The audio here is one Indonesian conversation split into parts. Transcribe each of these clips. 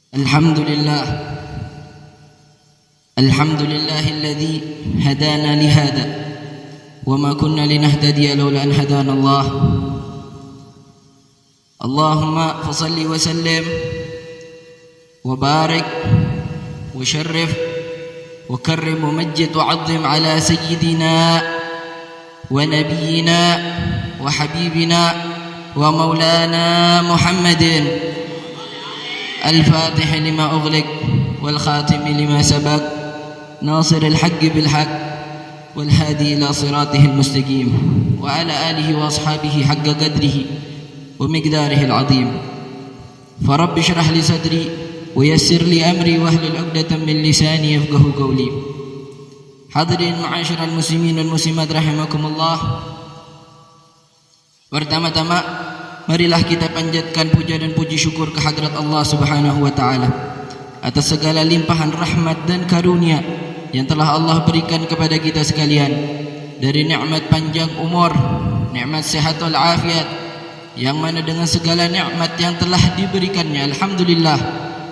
الحمد لله الحمد لله الذي هدانا لهذا وما كنا لنهتدي لولا أن هدانا الله. اللهم فصل وسلم وبارك وشرف وكرم ومجد وعظم على سيدنا ونبينا وحبيبنا ومولانا محمد الفاتح لما أغلق والخاتم لما سبق ناصر الحق بالحق والهادي إلى صراطه المستقيم وعلى آله وأصحابه حق قدره ومقداره العظيم. فرب اشرح لي صدري ويسر لي أمري واحلل عقدة من لساني يفقه قولي. Hadirin ma'asyiral muslimin dan muslimat rahimakumullah. Pertama-tama marilah kita panjatkan puja dan puji syukur kehadrat Allah Subhanahu wa taala atas segala limpahan rahmat dan karunia yang telah Allah berikan kepada kita sekalian, dari nikmat panjang umur, nikmat sehat wal afiat, yang mana dengan segala nikmat yang telah diberikannya, alhamdulillah,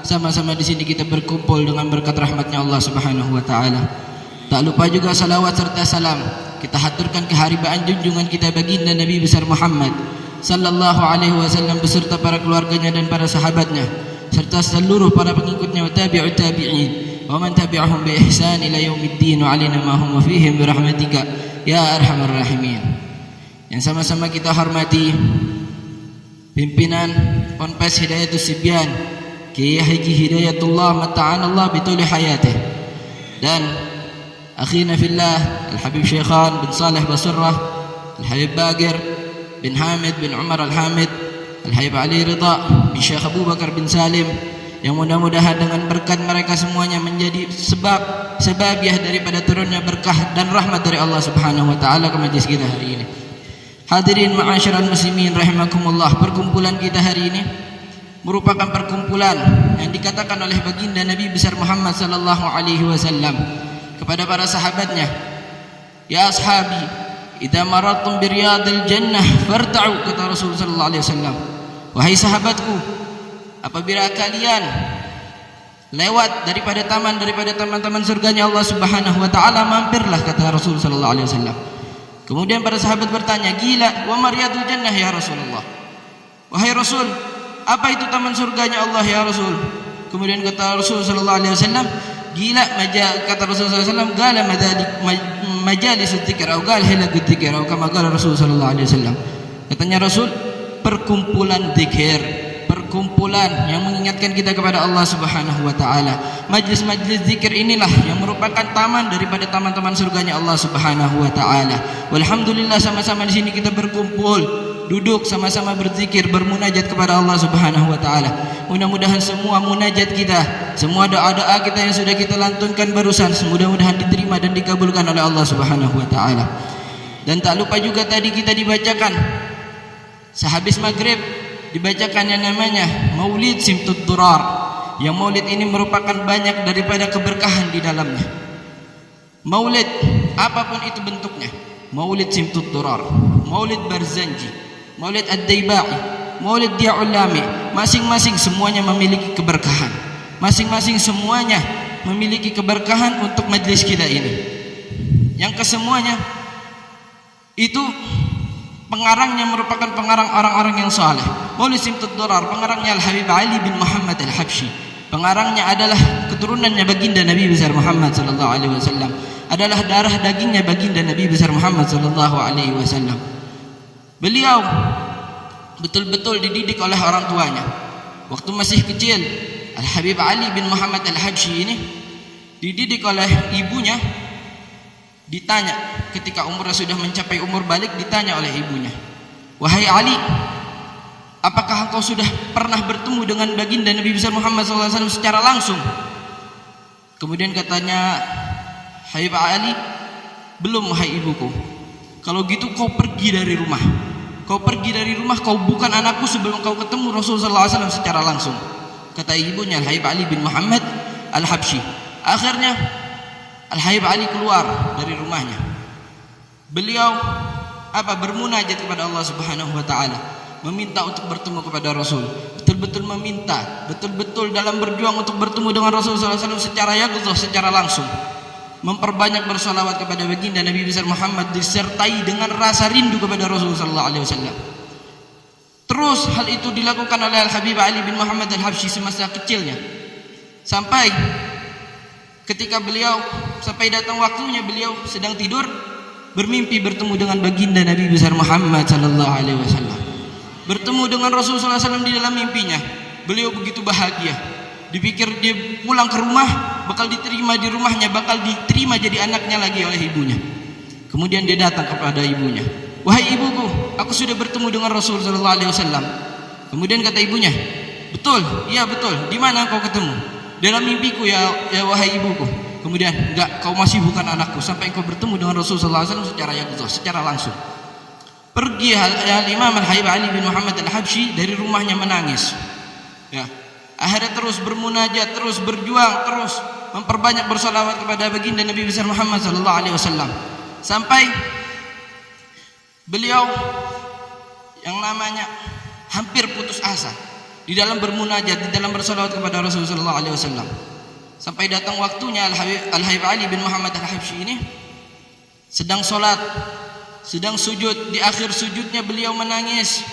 sama-sama di sini kita berkumpul dengan berkat rahmatnya Allah Subhanahu wa taala. Tak lupa juga salawat serta salam kita haturkan keharibaan junjungan kita baginda Nabi besar Muhammad sallallahu alaihi wasallam beserta para keluarganya dan para sahabatnya serta seluruh para pengikutnya wa tabi'ut tabi'in wa man tabi'ahum bi ihsan ila yaumiddin wa alina ma hum fihim bi rahmatika ya arhamar rahimin. Yang sama-sama kita hormati pimpinan Ponpes Hidayatus Sibyan Kiai Haji Hidayatullah mata'anallah bituli hayatih, dan akhina fillah Al-Habib Syekhan bin Saleh Basurrah, Al-Habib Bagir bin Hamid bin Umar Al-Hamid, Al-Habib Ali Ridha bin Syekh Abu Bakar bin Salim, yang mudah-mudahan dengan berkat mereka semuanya menjadi sebabiah daripada turunnya berkah dan rahmat dari Allah Subhanahu wa taala ke majlis kita hari ini. Hadirin ma'asyiral muslimin rahimakumullah, perkumpulan kita hari ini merupakan perkumpulan yang dikatakan oleh baginda Nabi besar Muhammad sallallahu alaihi wasallam kepada para sahabatnya, ya ashabi idza marattum bi riyadil jannah farta'u, kata Rasul sallallahu alaihi wasallam, wahai sahabatku, apabila kalian lewat daripada taman-taman surganya Allah Subhanahu wa taala, mampirlah, kata Rasul sallallahu alaihi wasallam. Kemudian para sahabat bertanya, gila, wa mariyadul jannah ya Rasulullah, wahai Rasul, apa itu taman surganya Allah ya Rasul? Kemudian kata Rasul sallallahu alaihi wasallam, gila, kata Rasul sallallahu alaihi wasallam, gala majalisud dzikr atau gal hilaqud dzikr atau kama qala Rasul sallallahu alaihi wasallam. Katanya Rasul, perkumpulan zikir, perkumpulan yang mengingatkan kita kepada Allah Subhanahu wa taala. Majlis-majlis zikir inilah yang merupakan taman daripada taman-taman surganya Allah Subhanahu wa taala. Walhamdulillah, sama-sama di sini kita berkumpul, duduk sama-sama berzikir, bermunajat kepada Allah Subhanahu wa taala. Mudah-mudahan semua munajat kita, semua doa-doa kita yang sudah kita lantunkan barusan, mudah-mudahan diterima dan dikabulkan oleh Allah Subhanahu wa taala. Dan tak lupa juga tadi kita dibacakan sehabis maghrib, dibacakan yang namanya Maulid Simtud Durar, yang maulid ini merupakan banyak daripada keberkahan di dalamnya. Maulid apapun itu bentuknya, Maulid Simtud Durar, Maulid Barzanji, Maulid Ad-Daibai, Maulid Dia'ul Lami, masing-masing semuanya memiliki keberkahan, masing-masing semuanya memiliki keberkahan untuk majlis kita ini, yang kesemuanya itu pengarangnya merupakan pengarang orang-orang yang saleh. Maulid Simtud Durar pengarangnya Al-Habib Ali bin Muhammad Al-Habsyi, pengarangnya adalah keturunannya baginda Nabi besar Muhammad sallallahu alaihi wasallam, adalah darah dagingnya baginda Nabi besar Muhammad sallallahu alaihi wasallam. Beliau betul-betul dididik oleh orang tuanya. Waktu masih kecil, Al-Habib Ali bin Muhammad Al-Habsyi ini dididik oleh ibunya. Ditanya ketika umurnya sudah mencapai umur balik, ditanya oleh ibunya, wahai Ali, apakah engkau sudah pernah bertemu dengan baginda Nabi besar Muhammad SAW secara langsung? Kemudian katanya Habib Ali, belum wahai ibuku. Kalau gitu kau pergi dari rumah, kau pergi dari rumah, kau bukan anakku sebelum kau ketemu Rasulullah SAW secara langsung, kata ibunya Al-Habib Ali bin Muhammad Al-Habsyi. Akhirnya Al-Habib Ali keluar dari rumahnya. Beliau bermunajat kepada Allah Subhanahu wa taala, meminta untuk bertemu kepada Rasul. betul-betul meminta, betul-betul dalam berjuang untuk bertemu dengan Rasulullah SAW secara yaqzah, secara langsung, memperbanyak bersalawat kepada baginda Nabi besar Muhammad disertai dengan rasa rindu kepada Rasulullah SAW. Terus hal itu dilakukan oleh Al-Habib Ali bin Muhammad Al-Habsyi semasa kecilnya, sampai ketika beliau, sampai datang waktunya beliau sedang tidur, bermimpi bertemu dengan baginda Nabi besar Muhammad sallallahu alaihi wasallam. Bertemu dengan Rasulullah SAW di dalam mimpinya. Beliau begitu bahagia. Dipikir dia pulang ke rumah bakal diterima di rumahnya, bakal diterima jadi anaknya lagi oleh ibunya. Kemudian dia datang kepada ibunya. Wahai ibuku, aku sudah bertemu dengan Rasulullah SAW. Kemudian kata ibunya, betul, iya betul. Di mana kau ketemu? Dalam mimpiku ya wahai ibuku. Kemudian, enggak, kau masih bukan anakku sampai kau bertemu dengan Rasulullah SAW secara yaqzah, secara langsung. Pergi Imam Al-Habib Ali bin Muhammad Al-Habsyi dari rumahnya menangis. Ya. Akhirnya terus bermunajat, terus berjuang, terus memperbanyak bersalawat kepada baginda Nabi besar Muhammad sallallahu alaihi wasallam. Sampai beliau yang namanya hampir putus asa di dalam bermunajat, di dalam bersalawat kepada Rasulullah sallallahu alaihi wasallam. Sampai datang waktunya Al-Habib Ali bin Muhammad Al-Habsyi ini sedang salat, sedang sujud. Di akhir sujudnya beliau menangis,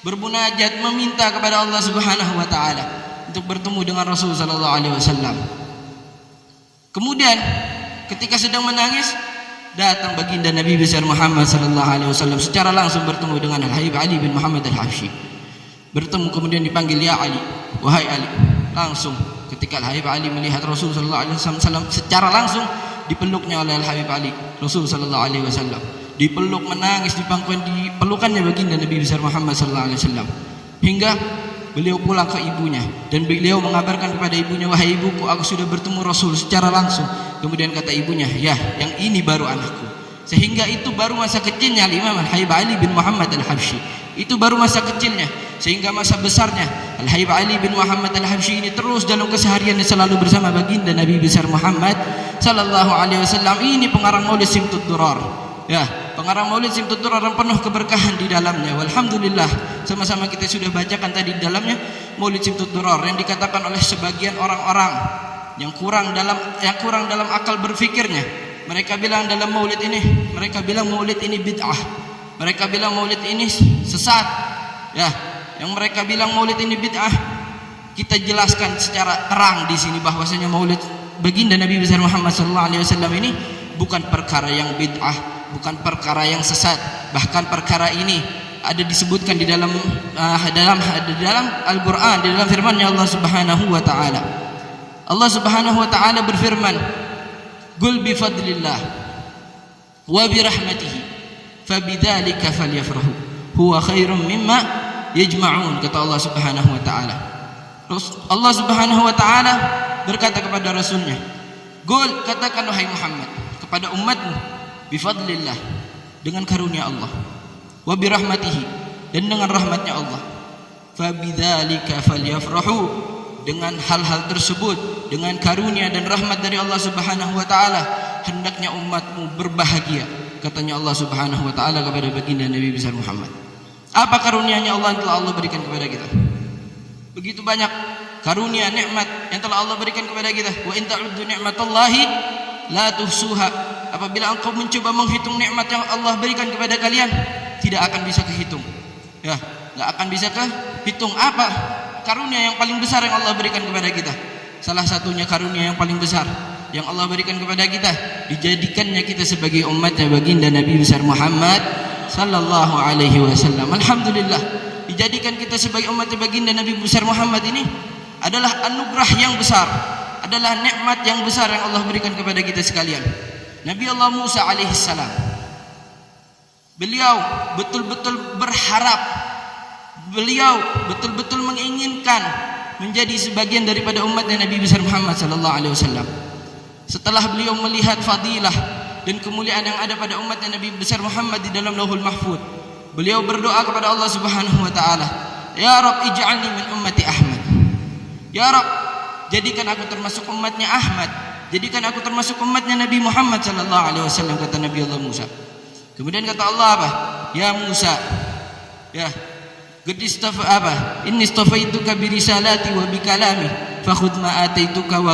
bermunajat, meminta kepada Allah Subhanahu wa taala untuk bertemu dengan Rasul sallallahu alaihi wasallam. Kemudian ketika sedang menangis, datang baginda Nabi besar Muhammad sallallahu alaihi wasallam secara langsung bertemu dengan Al-Habib Ali bin Muhammad Al-Habsyi. Bertemu kemudian dipanggil, ya Ali, wahai Ali. Langsung ketika Al-Habib Ali melihat Rasul sallallahu alaihi wasallam secara langsung, dipeluknya oleh Al-Habib Ali Rasul sallallahu alaihi wasallam. Dipeluk, menangis di pelukannya baginda Nabi besar Muhammad sallallahu alaihi wasallam, hingga beliau pulang ke ibunya dan beliau mengabarkan kepada ibunya, wahai ibuku, aku sudah bertemu Rasul secara langsung. Kemudian kata ibunya, ya, yang ini baru anakku. Sehingga itu baru masa kecilnya Imam Al-Habib Ali bin Muhammad Al-Habsyi. Itu baru masa kecilnya. Sehingga masa besarnya Al-Habib Ali bin Muhammad Al-Habsyi ini terus dalam kesehariannya selalu bersama baginda Nabi besar Muhammad sallallahu alaihi wasallam. Ini pengarang Maulid Simtud Durar. Ya, pengarang Maulid Simtud Durar yang penuh keberkahan di dalamnya. Walhamdulillah, sama-sama kita sudah bacakan tadi di dalamnya Maulid Simtud Durar yang dikatakan oleh sebagian orang-orang yang kurang dalam akal berfikirnya. Mereka bilang dalam Maulid ini, mereka bilang Maulid ini bid'ah. Mereka bilang Maulid ini sesat. Ya, yang mereka bilang Maulid ini bid'ah, kita jelaskan secara terang di sini bahwasanya Maulid baginda Nabi besar Muhammad sallallahu alaihi wasallam ini bukan perkara yang bid'ah, bukan perkara yang sesat. Bahkan perkara ini ada disebutkan di dalam Al-Qur'an, di dalam firman-Nya Allah Subhanahu wa taala. Allah Subhanahu wa taala berfirman, "Qul bi fadlillah wa bi rahmatihi fabidzalika falyafrahu huwa khairum mimma yajma'un." Kata Allah Subhanahu wa taala. Terus Allah Subhanahu wa taala berkata kepada Rasulnya, "Qul," katakan wahai Muhammad kepada umatmu, bifadlillah, dengan karunia Allah, wa birahmatihi, dan dengan rahmatnya Allah, fabidzalika falyafrahu, dengan hal-hal tersebut, dengan karunia dan rahmat dari Allah Subhanahu wa taala, hendaknya umatmu berbahagia. Katanya Allah Subhanahu wa taala kepada baginda Nabi besar Muhammad. Apa karunia-Nya Allah yang telah Allah berikan kepada kita? Begitu banyak karunia, nikmat yang telah Allah berikan kepada kita. Wa in ta'uddu ni'matallahi la tuhsuha. Apabila engkau mencoba menghitung nikmat yang Allah berikan kepada kalian, tidak akan bisa kehitung. Ya, enggak akan bisa kehitung. Apa karunia yang paling besar yang Allah berikan kepada kita? Salah satunya karunia yang paling besar yang Allah berikan kepada kita, dijadikannya kita sebagai umatnya baginda Nabi besar Muhammad sallallahu alaihi wasallam. Alhamdulillah, dijadikan kita sebagai umatnya baginda Nabi besar Muhammad ini adalah anugerah yang besar, adalah nikmat yang besar yang Allah berikan kepada kita sekalian. Nabi Allah Musa alaihissalam, beliau betul-betul berharap, beliau betul-betul menginginkan menjadi sebagian daripada umatnya Nabi besar Muhammad sallallahu alaihi wasallam. Setelah beliau melihat fadilah dan kemuliaan yang ada pada umatnya Nabi besar Muhammad di dalam Lauhul Mahfuz, beliau berdoa kepada Allah Subhanahu wa taala, "Ya Rabb, ij'alni min ummati Ahmad." Ya Rabb, jadikan aku termasuk umatnya Ahmad, jadikan aku termasuk umatnya Nabi Muhammad sallallahu alaihi wasallam, kata Nabi Allah Musa. Kemudian kata Allah apa? "Ya Musa, ya, Qad inni istafaituka bi risalati wa bi kalami fakhudh ma ataituka wa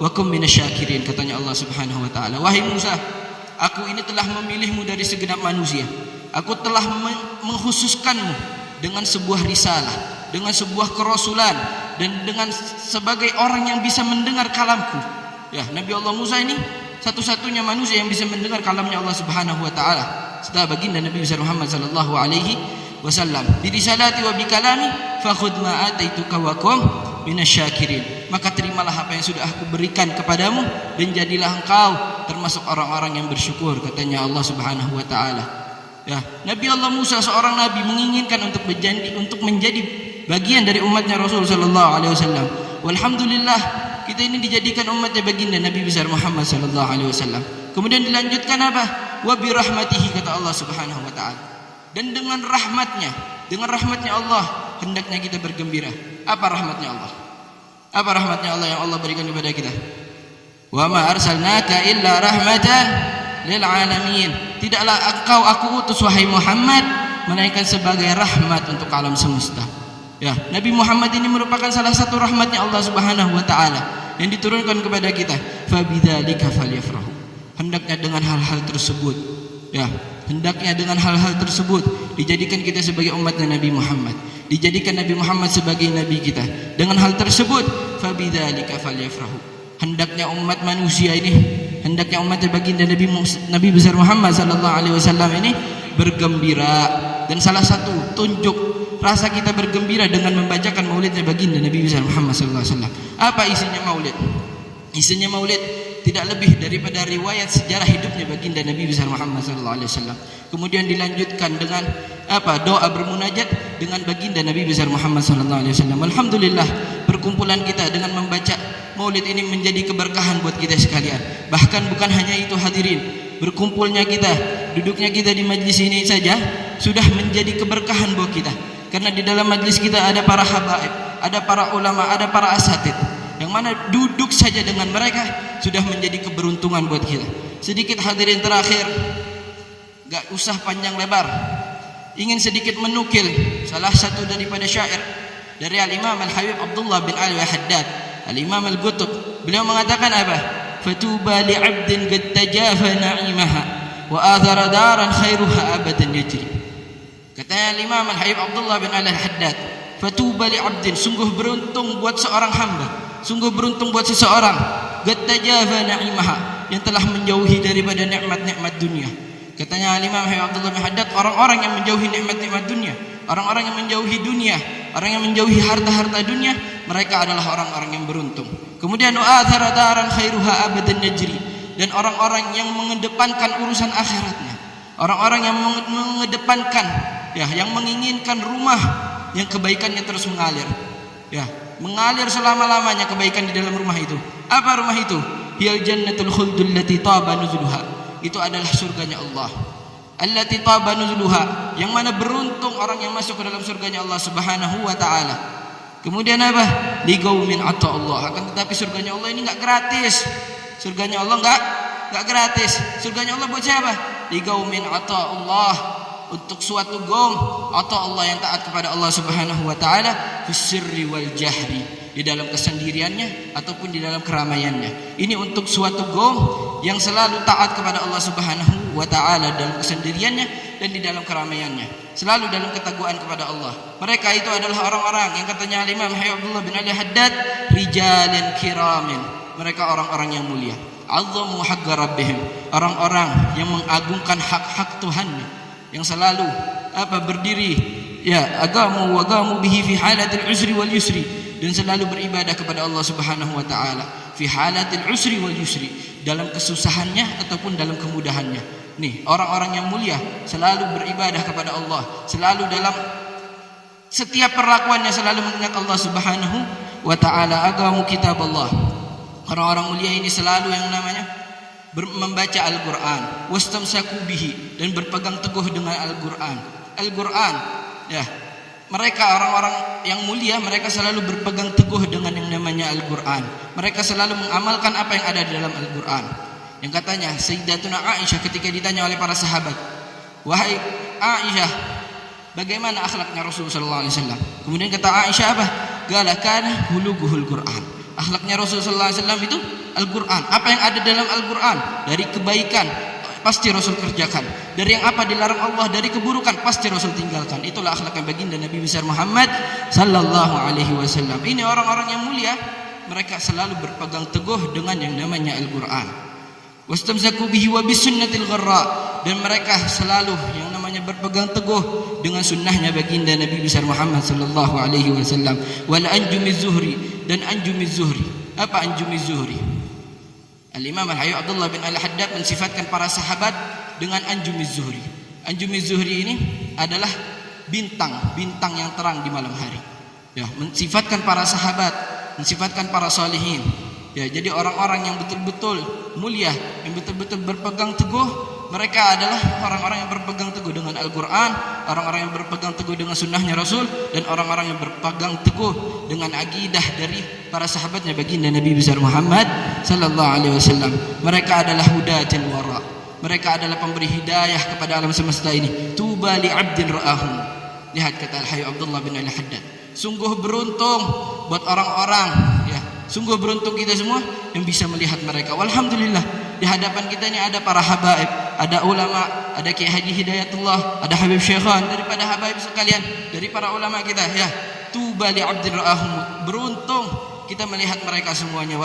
kum minasyakirin, katanya Allah Subhanahu wa taala. Wahai Musa, aku ini telah memilihmu dari segenap manusia. Aku telah mengkhususkanmu dengan sebuah risalah, dengan sebuah kerasulan, dan dengan sebagai orang yang bisa mendengar kalamku. Ya, Nabi Allah Musa ini satu-satunya manusia yang bisa mendengar kalamnya Allah Subhanahu wa taala setelah baginda Nabi besar Muhammad sallallahu alaihi wasallam. Bi risalati wa bi kalami fakhudh ma ataituka wa kum minasyakirin. Maka terimalah apa yang sudah aku berikan kepadamu dan jadilah engkau termasuk orang-orang yang bersyukur, katanya Allah Subhanahu wa taala. Ya, Nabi Allah Musa seorang nabi menginginkan untuk menjadi bagian dari umatnya Rasul sallallahu alaihi wasallam. Walhamdulillah, kita ini dijadikan umatnya baginda Nabi besar Muhammad sallallahu alaihi wasallam. Kemudian dilanjutkan apa? Wa bi rahmatihi, kata Allah Subhanahu wa taala. Dan dengan rahmatnya Allah hendaknya kita bergembira. Apa rahmatnya Allah? Apa rahmatnya Allah yang Allah berikan kepada kita? Wa ma arsalnaka illa rahmatan lil alamin. Tidaklah aku utus wahai Muhammad melainkan sebagai rahmat untuk alam semesta. Ya, Nabi Muhammad ini merupakan salah satu rahmatnya Allah Subhanahu wa taala yang diturunkan kepada kita. Fa bidzalika falyafrahu. Hendaknya dengan hal-hal tersebut, ya, hendaknya dengan hal-hal tersebut dijadikan kita sebagai umatnya Nabi Muhammad, dijadikan Nabi Muhammad sebagai nabi kita. Dengan hal tersebut, fa bidzalika falyafrahu. Hendaknya umat manusia ini, hendaknya umatnya baginda Nabi besar Muhammad sallallahu alaihi wasallam ini bergembira. Dan salah satu tunjuk rasa kita bergembira dengan membacakan maulidnya baginda Nabi besar Muhammad sallallahu alaihi wasallam. Apa isinya maulid? Isinya maulid tidak lebih daripada riwayat sejarah hidupnya baginda Nabi besar Muhammad sallallahu alaihi wasallam. Kemudian dilanjutkan dengan apa? Doa bermunajat dengan baginda Nabi besar Muhammad sallallahu alaihi wasallam. Alhamdulillah, perkumpulan kita dengan membaca maulid ini menjadi keberkahan buat kita sekalian. Bahkan bukan hanya itu hadirin, berkumpulnya kita, duduknya kita di majlis ini saja sudah menjadi keberkahan buat kita. Karena di dalam majlis kita ada para habaib, ada para ulama, ada para asatid, yang mana duduk saja dengan mereka sudah menjadi keberuntungan buat kita. Sedikit hadirin terakhir, gak usah panjang lebar, ingin sedikit menukil salah satu daripada syair dari Al-Imam Al-Habib Abdullah bin Ali Haddad, Al-Imam Al-Qutb. Beliau mengatakan apa? Fatuba li'abdin qad tajafa na'imaha wa athara daran khairuha abadan yajri. Katanya Imam Al-Habib Abdullah bin Ali Haddad, fatuba li'abdin, sungguh beruntung buat seorang hamba, sungguh beruntung buat seseorang, qad tajafa na'imaha, yang telah menjauhi daripada nikmat-nikmat dunia. Katanya Imam Al-Habib Abdullah bin Haddad, orang-orang yang menjauhi nikmat-nikmat dunia, orang-orang yang menjauhi dunia, orang yang menjauhi harta-harta dunia, mereka adalah orang-orang yang beruntung. Kemudian wa'athara daran khairuha abadan yajri, dan orang-orang yang mengedepankan urusan akhiratnya, orang-orang yang mengedepankan, ya, yang menginginkan rumah yang kebaikannya terus mengalir, ya, mengalir selama-lamanya kebaikan di dalam rumah itu. Apa rumah itu? Hiyal jannatul khuldul lati taba nuzuluha. Itu adalah surganya Allah. Allati taba nuzuluha, yang mana beruntung orang yang masuk ke dalam surganya Allah Subhanahu wa taala. Kemudian apa? Ligaumin ata Allah. Akan tetapi surganya Allah ini enggak gratis. Surganya Allah enggak gratis. Surganya Allah buat siapa? Ligaumin ata Allah, untuk suatu gaum ata Allah yang taat kepada Allah Subhanahu wa taala, fisirri wal jahri, di dalam kesendiriannya ataupun di dalam keramaiannya. Ini untuk suatu gaum yang selalu taat kepada Allah Subhanahu wa taala dalam kesendiriannya dan di dalam keramaiannya, selalu dalam ketakwaan kepada Allah. Mereka itu adalah orang-orang yang katanya Imam Abdullah bin Ali Haddad, rijalin kiramin, mereka orang-orang yang mulia. Azzamu haqqa rabbihim, orang-orang yang mengagungkan hak-hak Tuhannya, yang selalu berdiri, ya, agamu bihi fi halatil usri wal yusri, dan selalu beribadah kepada Allah Subhanahu wa taala fi halatil usri wal yusri, dalam kesusahannya ataupun dalam kemudahannya. Nih, orang-orang yang mulia selalu beribadah kepada Allah, selalu dalam setiap perlakuannya selalu mengingat Allah Subhanahu wa taala. Agamu kitab Allah. Orang-orang mulia ini selalu yang namanya membaca Al-Qur'an, wastamsaku bihi, dan berpegang teguh dengan Al-Qur'an. Al-Qur'an, ya. Mereka orang-orang yang mulia, mereka selalu berpegang teguh dengan yang namanya Al-Qur'an. Mereka selalu mengamalkan apa yang ada di dalam Al-Qur'an. Yang katanya Sayyidatuna Aisyah ketika ditanya oleh para sahabat, wahai Aisyah, bagaimana akhlaknya Rasul sallallahu alaihi wasallam. Kemudian kata Aisyah apa? Qala kana huluguhul Quran. Akhlaknya Rasul sallallahu alaihi wasallam itu Al-Quran. Apa yang ada dalam Al-Quran dari kebaikan pasti Rasul kerjakan. Dari yang apa dilarang Allah, dari keburukan pasti Rasul tinggalkan. Itulah akhlaknya baginda Nabi besar Muhammad sallallahu alaihi wasallam. Ini orang-orang yang mulia, mereka selalu berpegang teguh dengan yang namanya Al-Quran. Wastamsaku bihi wa bisunnatil gharra, dan mereka selalu yang namanya berpegang teguh dengan sunnahnya baginda Nabi besar Muhammad sallallahu alaihi wasallam. Wal anjumiz zuhri, dan anjumiz zuhri. Apa anjumiz zuhri? Al-Imam Al-Hayy Abdullah bin Al-Haddad mensifatkan para sahabat dengan anjumiz zuhri. Anjumiz zuhri ini adalah bintang yang terang di malam hari. Ya, mensifatkan para sahabat, mensifatkan para salihin. Ya, jadi orang-orang yang betul-betul mulia, yang betul-betul berpegang teguh, mereka adalah orang-orang yang berpegang teguh dengan Al-Quran, orang-orang yang berpegang teguh dengan sunnahnya Rasul, dan orang-orang yang berpegang teguh dengan akidah dari para sahabatnya baginda Nabi besar Muhammad sallallahu alaihi wasallam. Mereka adalah hudatil wara. Mereka adalah pemberi hidayah kepada alam semesta ini. Tuba li 'abdin ra'ahum. Lihat kata Al-Hayy Abdullah bin Al-Haddad. Sungguh beruntung buat orang-orang, ya. Sungguh beruntung kita semua yang bisa melihat mereka. Walhamdulillah, di hadapan kita ini ada para habaib, ada ulama, ada Kiai Haji Hidayatullah, ada Habib Syekhan, daripada habaib sekalian, dari para ulama kita, ya. Tuba li 'abdin ra'ahum. Beruntung kita melihat mereka semuanya.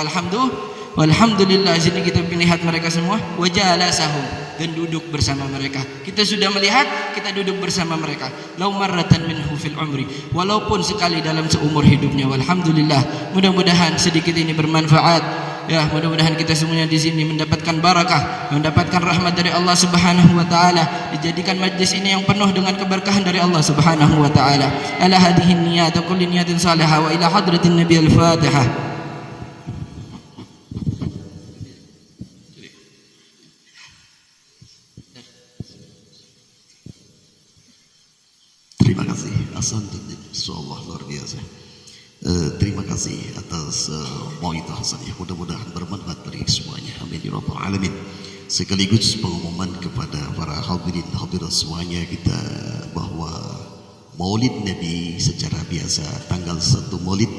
Walhamdulillah, sini kita melihat mereka semua. Wajalasahum, dan duduk bersama mereka. Kita sudah melihat, kita duduk bersama mereka. Lau marratan minhu fil umri, walaupun sekali dalam seumur hidupnya. Walhamdulillah, mudah-mudahan sedikit ini bermanfaat. Ya, mudah-mudahan kita semuanya di sini mendapatkan barakah, mendapatkan rahmat dari Allah Subhanahu wa taala. Dijadikan majlis ini yang penuh dengan keberkahan dari Allah Subhanahu wa taala. Ala hadhihi niyyat wa kulli niyatin salihah wa ila hadratin Nabi al-Fatihah. Terima kasih, Insyaallah luar biasa. Terima kasih atas mau'izah hasanah. Mudah-mudahan bermanfaat bagi semuanya. Amin ya rabbal alamin. Sekaligus pengumuman kepada para hadirin hadirat semuanya kita bahwa Maulid Nabi secara biasa tanggal 1 Maulid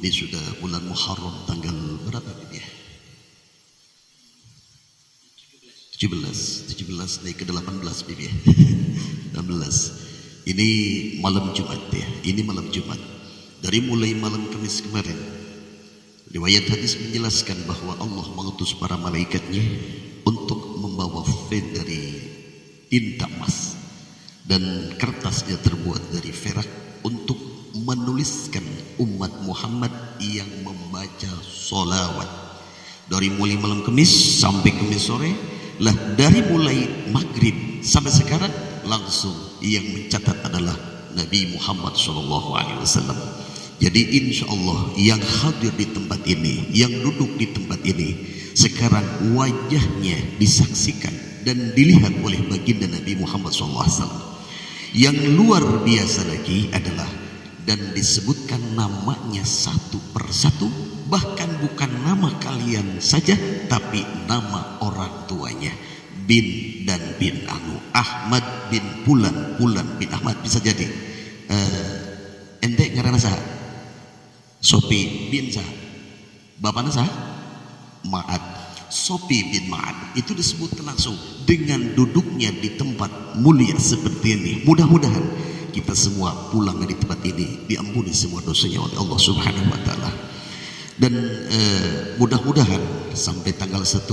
ini sudah bulan Muharram tanggal berapa ini ya? 17 naik ke 18 Bibi ya. 16. Ini malam Jumat ya. Ini malam Jumat. Dari mulai malam Kamis kemarin, riwayat hadis menjelaskan bahwa Allah mengutus para malaikatnya untuk membawa fan dari tinta emas dan kertasnya terbuat dari perak untuk menuliskan umat Muhammad yang membaca sholawat dari mulai malam Kamis sampai Kamis sore lah. Dari mulai maghrib sampai sekarang langsung yang mencatat adalah Nabi Muhammad SAW. Jadi insya Allah yang hadir di tempat ini, yang duduk di tempat ini, sekarang wajahnya disaksikan dan dilihat oleh baginda Nabi Muhammad SAW. Yang luar biasa lagi adalah dan disebutkan namanya satu persatu, bahkan bukan nama kalian saja, tapi nama orang tuanya. Bin dan bin anu, Ahmad bin Pulan, Pulan bin Ahmad, bisa jadi ente ngaranna saha? Sopi bin saha? Bapakna saha? Ma'ad. Sopi bin Ma'ad itu disebut langsung dengan duduknya di tempat mulia seperti ini. Mudah-mudahan kita semua pulang dari tempat ini diampuni semua dosanya oleh Allah Subhanahu wa taala. Dan mudah-mudahan sampai tanggal 1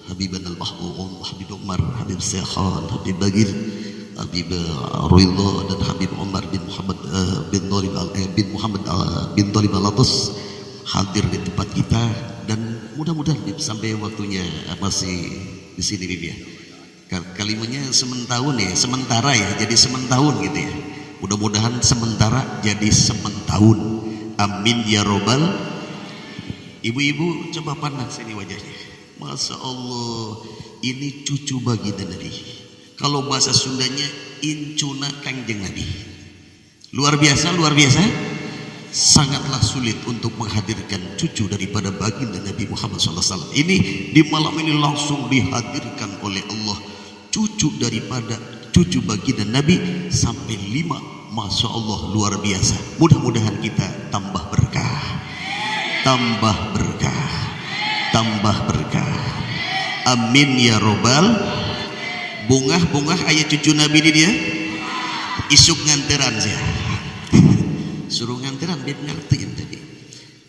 Habib Al-Mahmud, Habib Umar, Habib Sekhan, Habib Bagir, Habib Ridha, dan Habib Umar bin Muhammad bin Talib Al-Atas hadir di tempat kita. Dan mudah-mudahan sampai waktunya masih di sini Bib ya. Kalimanya sementahun ya, sementara ya, jadi sementahun gitu ya. Mudah-mudahan sementara jadi sementahun. Amin ya robbal. Ibu-ibu coba pandang sini wajahnya. Masya Allah, ini cucu baginda Nabi. Kalau bahasa Sundanya, incuna kangjeng Nabi. Luar biasa, luar biasa. Sangatlah sulit untuk menghadirkan cucu daripada baginda Nabi Muhammad SAW. Ini di malam ini langsung dihadirkan oleh Allah cucu daripada cucu baginda Nabi sampai 5. Masya Allah, luar biasa. Mudah-mudahan kita tambah berkah, tambah berkah, tambah berkah. Amin ya robbal. Bungah-bungah ayah cucu Nabi ini dia isuk nganteran sih. Suruh nganteran dia ngertiin tadi.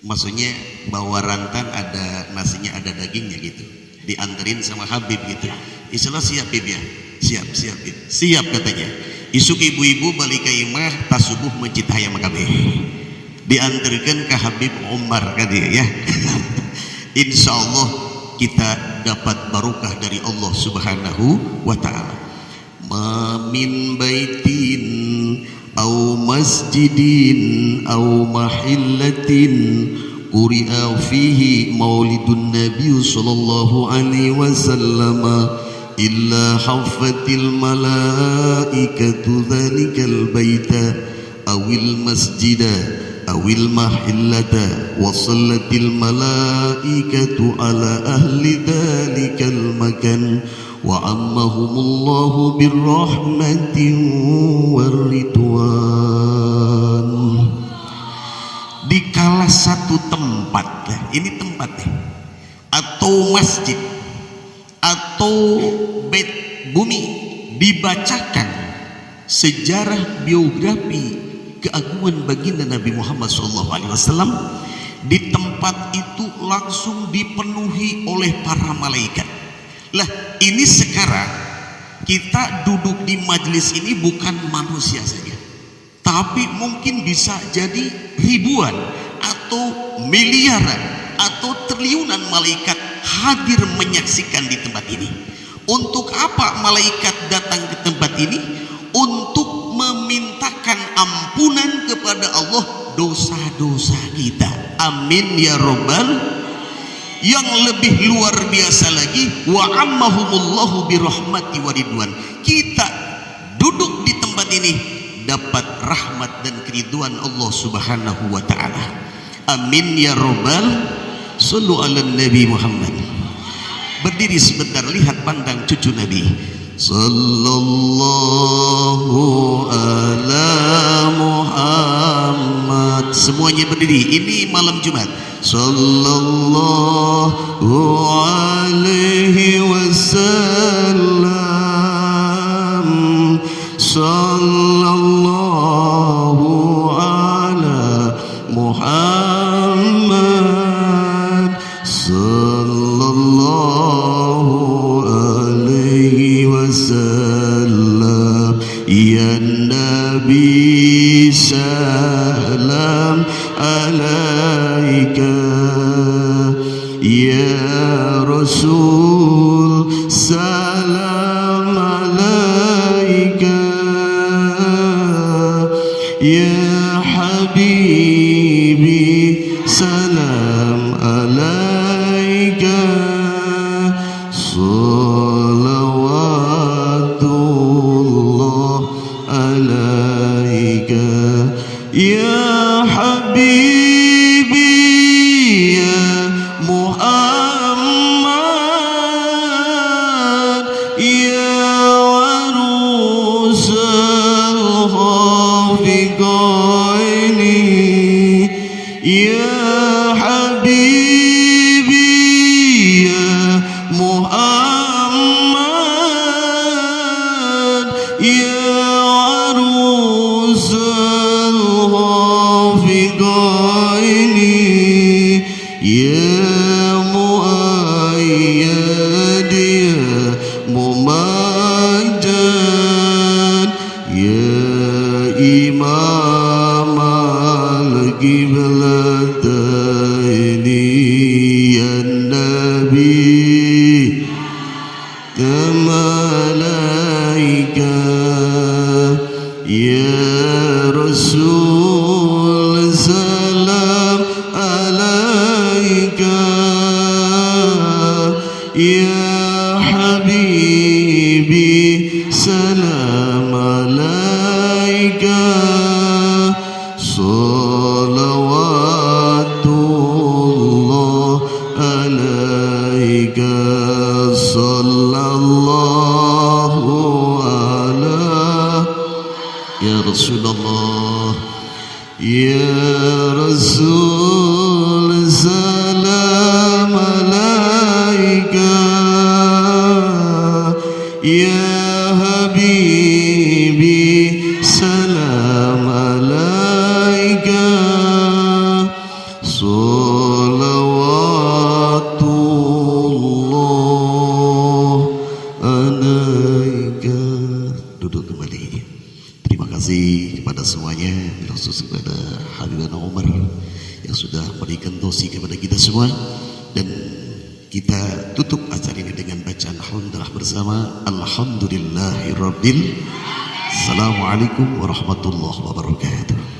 Maksudnya bawa rantan, ada nasinya, ada dagingnya gitu. Dianterin sama Habib gitu. Istilah siap Bib ya. Siap Bib. Siap katanya. Isuk ibu-ibu balik ke imah tas subuh masjid hayam kabeh. Diantarkan ke Habib Umar katanya ya. Insya Allah kita dapat barokah dari Allah Subhanahu wa ta'ala. Ma min baitin au masjidin au mahillatin quri'a fihi maulidun nabi sallallahu alaihi wasallam illa haffatil malaikatu dhalikal baita awil masjida awil mahillata wa sallatil malaikatu ala ahli dhalikal makan wa ammahumullahu birrahmatin waridwan. Di kala satu tempat, ini tempatnya, atau masjid atau bait bumi, dibacakan sejarah biografi keagungan baginda Nabi Muhammad SAW, di tempat itu langsung dipenuhi oleh para malaikat. Lah ini sekarang kita duduk di majelis ini bukan manusia saja, tapi mungkin bisa jadi ribuan atau miliaran atau triliunan malaikat hadir menyaksikan di tempat ini. Untuk apa malaikat datang ke tempat ini? Untuk memintakan ampunan kepada Allah dosa-dosa kita. Amin ya robbal. Yang lebih luar biasa lagi, wa ammahumullahu birahmati waridwan. Kita duduk di tempat ini dapat rahmat dan keriduan Allah Subhanahu wa ta'ala. Amin ya robbal. Sallu ala Nabi Muhammad. Berdiri sebentar, lihat pandang cucu Nabi. Sallallahu ala Muhammad. Semuanya berdiri, ini malam Jumat. Sallallahu alaihi wasallam. Sallallahu ala Muhammad. Sallallahu alaihi wasallam. Ya Nabi salam alaika, ya Rasul salam alaika, ya Habibi salam alaika, salawatullah alaika, ya Habibi ya Muhammad, ya arusal khafiqaini, ya Habibi ya Muhammad, ya arusal khafiqaini, ya muayyad ya mumajjad, ya imam al-qiblataini, ya nabi malaika, ya rasul salam alaika, ya habibi salam alaika, salawatullah alaika, sallallahu ala Ya Habibi salam alaika salawatullah alaika. Duduk kembali. Terima kasih kepada semuanya, khusus kepada Habibana Umar yang sudah memberikan dosi kepada kita semua, dan kita tutup acara ini dengan bacaan alhamdulillah bersama. Alhamdulillahirabbil. Assalamualaikum warahmatullahi wabarakatuh.